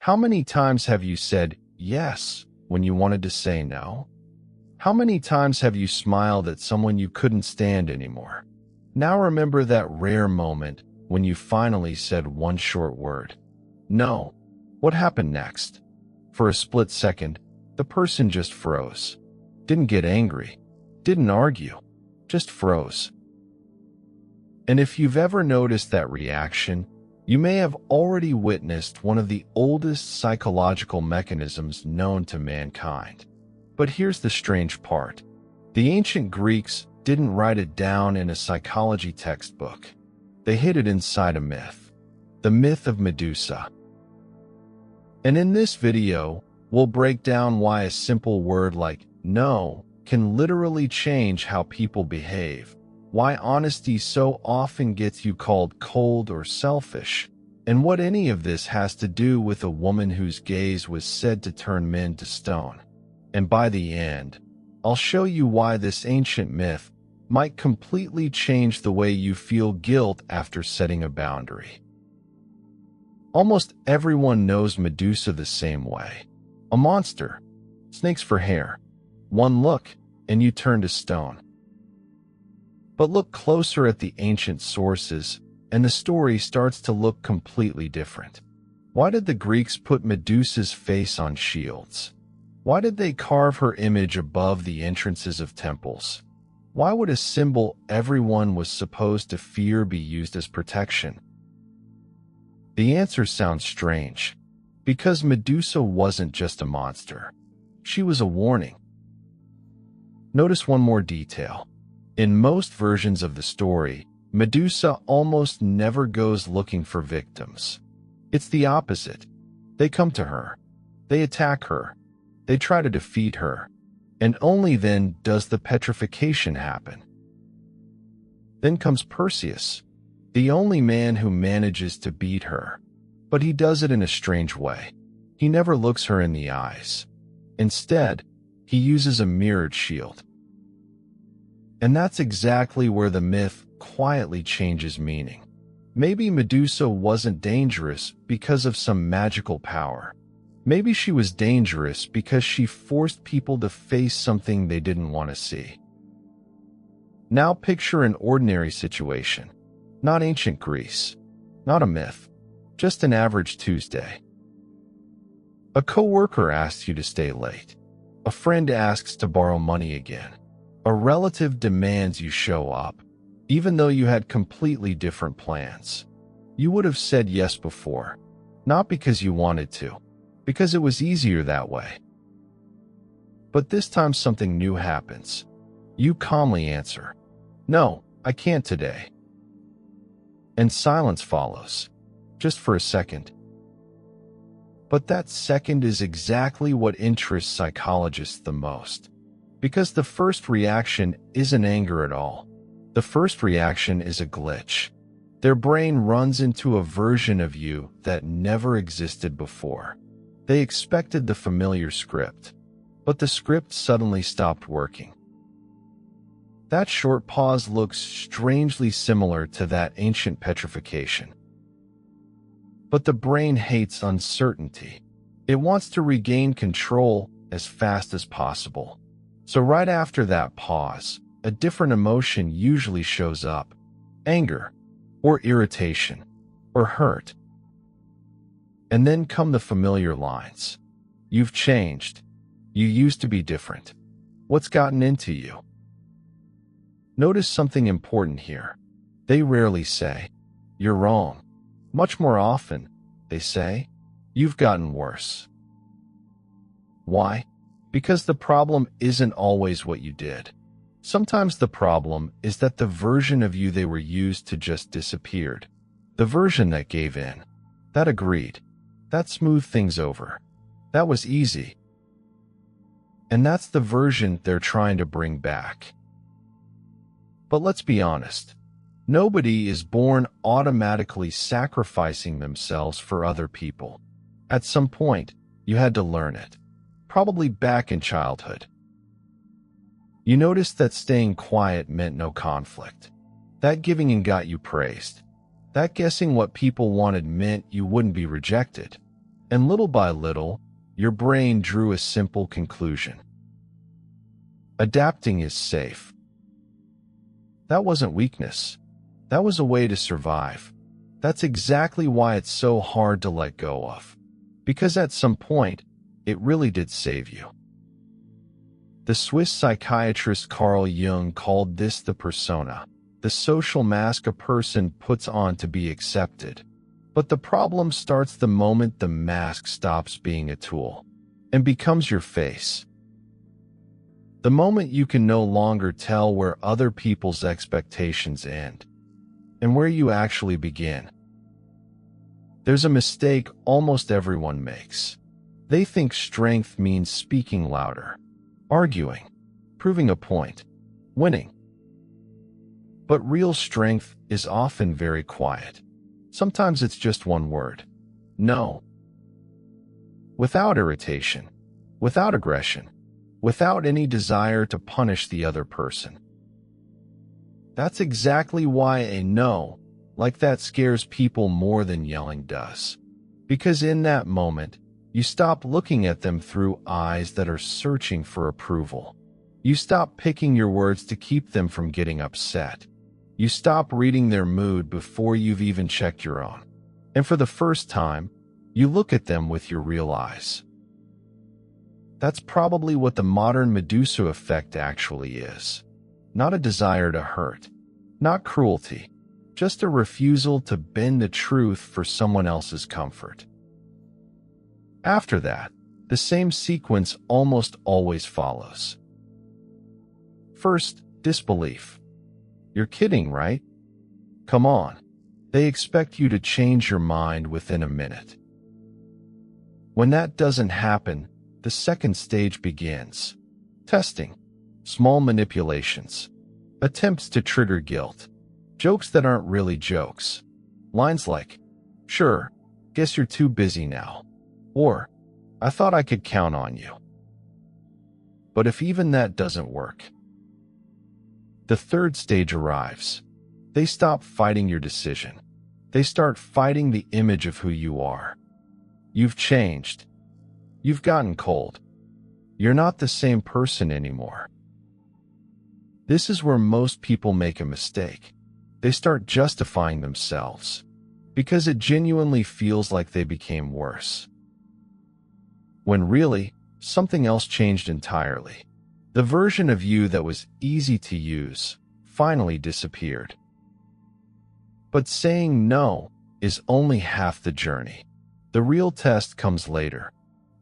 How many times have you said yes when you wanted to say no? How many times have you smiled at someone you couldn't stand anymore? Now remember that rare moment when you finally said one short word. No. What happened next? For a split second, the person just froze. Didn't get angry. Didn't argue. Just froze. And if you've ever noticed that reaction, you may have already witnessed one of the oldest psychological mechanisms known to mankind. But here's the strange part. The ancient Greeks didn't write it down in a psychology textbook. They hid it inside a myth. The myth of Medusa. And in this video, we'll break down why a simple word like no can literally change how people behave, why honesty so often gets you called cold or selfish, and what any of this has to do with a woman whose gaze was said to turn men to stone. And by the end, I'll show you why this ancient myth might completely change the way you feel guilt after setting a boundary. Almost everyone knows Medusa the same way. A monster. Snakes for hair. One look, and you turn to stone. But look closer at the ancient sources, and the story starts to look completely different. Why did the Greeks put Medusa's face on shields? Why did they carve her image above the entrances of temples? Why would a symbol everyone was supposed to fear be used as protection? The answer sounds strange, because Medusa wasn't just a monster. She was a warning. Notice one more detail. In most versions of the story, Medusa almost never goes looking for victims. It's the opposite. They come to her. They attack her. They try to defeat her. And only then does the petrification happen. Then comes Perseus, the only man who manages to beat her. But he does it in a strange way. He never looks her in the eyes. Instead, he uses a mirrored shield. And that's exactly where the myth quietly changes meaning. Maybe Medusa wasn't dangerous because of some magical power. Maybe she was dangerous because she forced people to face something they didn't want to see. Now picture an ordinary situation. Not ancient Greece. Not a myth. Just an average Tuesday. A coworker asks you to stay late. A friend asks to borrow money again. A relative demands you show up, even though you had completely different plans. You would have said yes before, not because you wanted to, because it was easier that way. But this time something new happens. You calmly answer, "No, I can't today." And silence follows, just for a second. But that second is exactly what interests psychologists the most. Because the first reaction isn't anger at all. The first reaction is a glitch. Their brain runs into a version of you that never existed before. They expected the familiar script, but the script suddenly stopped working. That short pause looks strangely similar to that ancient petrification. But the brain hates uncertainty. It wants to regain control as fast as possible. So right after that pause, a different emotion usually shows up. Anger, or irritation, or hurt. And then come the familiar lines. You've changed. You used to be different. What's gotten into you? Notice something important here. They rarely say, "You're wrong." Much more often, they say, "You've gotten worse." Why? Because the problem isn't always what you did. Sometimes the problem is that the version of you they were used to just disappeared. The version that gave in, that agreed, that smoothed things over, that was easy. And that's the version they're trying to bring back. But let's be honest. Nobody is born automatically sacrificing themselves for other people. At some point, you had to learn it. Probably back in childhood. You noticed that staying quiet meant no conflict. That giving in got you praised. That guessing what people wanted meant you wouldn't be rejected. And little by little, your brain drew a simple conclusion. Adapting is safe. That wasn't weakness. That was a way to survive. That's exactly why it's so hard to let go of. Because at some point, it really did save you. The Swiss psychiatrist Carl Jung called this the persona, the social mask a person puts on to be accepted. But the problem starts the moment the mask stops being a tool and becomes your face. The moment you can no longer tell where other people's expectations end and where you actually begin. There's a mistake almost everyone makes. They think strength means speaking louder, arguing, proving a point, winning. But real strength is often very quiet. Sometimes it's just one word: no. Without irritation, without aggression, without any desire to punish the other person. That's exactly why a no like that scares people more than yelling does. Because in that moment, you stop looking at them through eyes that are searching for approval. You stop picking your words to keep them from getting upset. You stop reading their mood before you've even checked your own. And for the first time, you look at them with your real eyes. That's probably what the modern Medusa effect actually is. Not a desire to hurt, not cruelty, just a refusal to bend the truth for someone else's comfort. After that, the same sequence almost always follows. First, disbelief. You're kidding, right? Come on. They expect you to change your mind within a minute. When that doesn't happen, the second stage begins. Testing. Small manipulations. Attempts to trigger guilt. Jokes that aren't really jokes. Lines like, "Sure, guess you're too busy now." Or, "I thought I could count on you." But if even that doesn't work, the third stage arrives. They stop fighting your decision. They start fighting the image of who you are. You've changed. You've gotten cold. You're not the same person anymore. This is where most people make a mistake. They start justifying themselves because it genuinely feels like they became worse. When really, something else changed entirely. The version of you that was easy to use finally disappeared. But saying no is only half the journey. The real test comes later,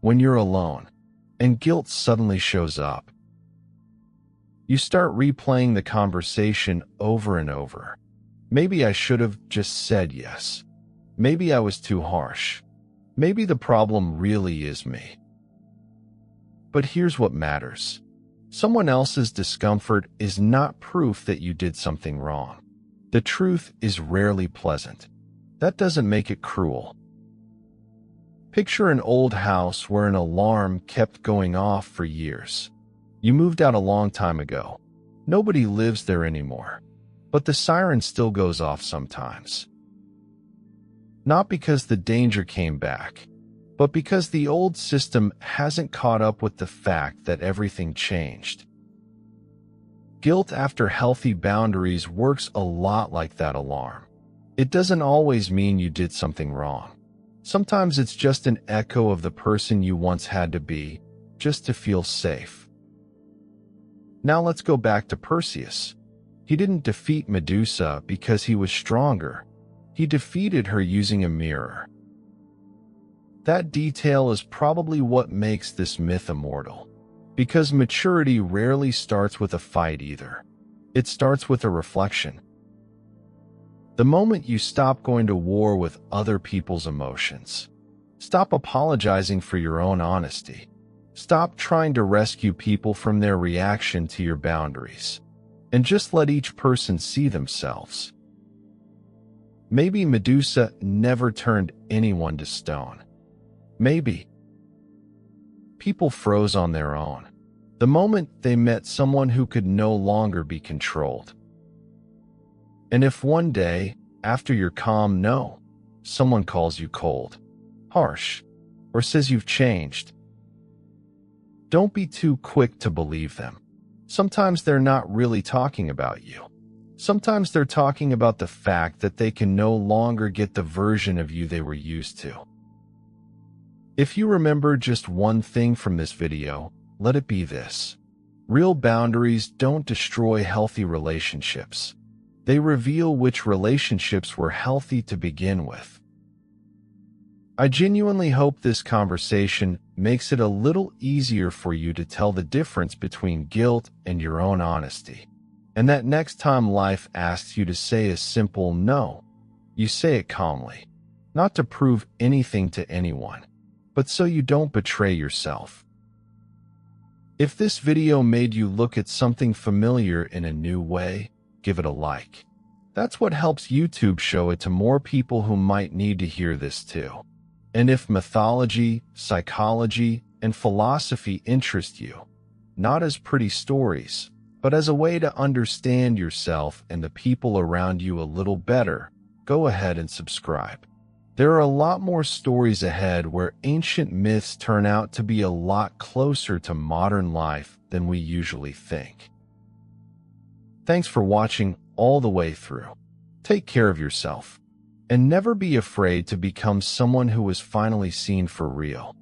when you're alone, and guilt suddenly shows up. You start replaying the conversation over and over. Maybe I should have just said yes. Maybe I was too harsh. Maybe the problem really is me. But here's what matters. Someone else's discomfort is not proof that you did something wrong. The truth is rarely pleasant. That doesn't make it cruel. Picture an old house where an alarm kept going off for years. You moved out a long time ago. Nobody lives there anymore. But the siren still goes off sometimes. Not because the danger came back, but because the old system hasn't caught up with the fact that everything changed. Guilt after healthy boundaries works a lot like that alarm. It doesn't always mean you did something wrong. Sometimes it's just an echo of the person you once had to be, just to feel safe. Now let's go back to Perseus. He didn't defeat Medusa because he was stronger. He defeated her using a mirror. That detail is probably what makes this myth immortal. Because maturity rarely starts with a fight either. It starts with a reflection. The moment you stop going to war with other people's emotions, stop apologizing for your own honesty, stop trying to rescue people from their reaction to your boundaries, and just let each person see themselves. Maybe Medusa never turned anyone to stone. Maybe people froze on their own, the moment they met someone who could no longer be controlled. And if one day, after your calm no, someone calls you cold, harsh, or says you've changed. Don't be too quick to believe them. Sometimes they're not really talking about you. Sometimes they're talking about the fact that they can no longer get the version of you they were used to. If you remember just one thing from this video, let it be this. Real boundaries don't destroy healthy relationships. They reveal which relationships were healthy to begin with. I genuinely hope this conversation makes it a little easier for you to tell the difference between guilt and your own honesty. And that next time life asks you to say a simple no, you say it calmly, not to prove anything to anyone, but so you don't betray yourself. If this video made you look at something familiar in a new way, give it a like. That's what helps YouTube show it to more people who might need to hear this too. And if mythology, psychology, and philosophy interest you, not as pretty stories, but as a way to understand yourself and the people around you a little better, go ahead and subscribe. There are a lot more stories ahead where ancient myths turn out to be a lot closer to modern life than we usually think. Thanks for watching all the way through. Take care of yourself, and never be afraid to become someone who is finally seen for real.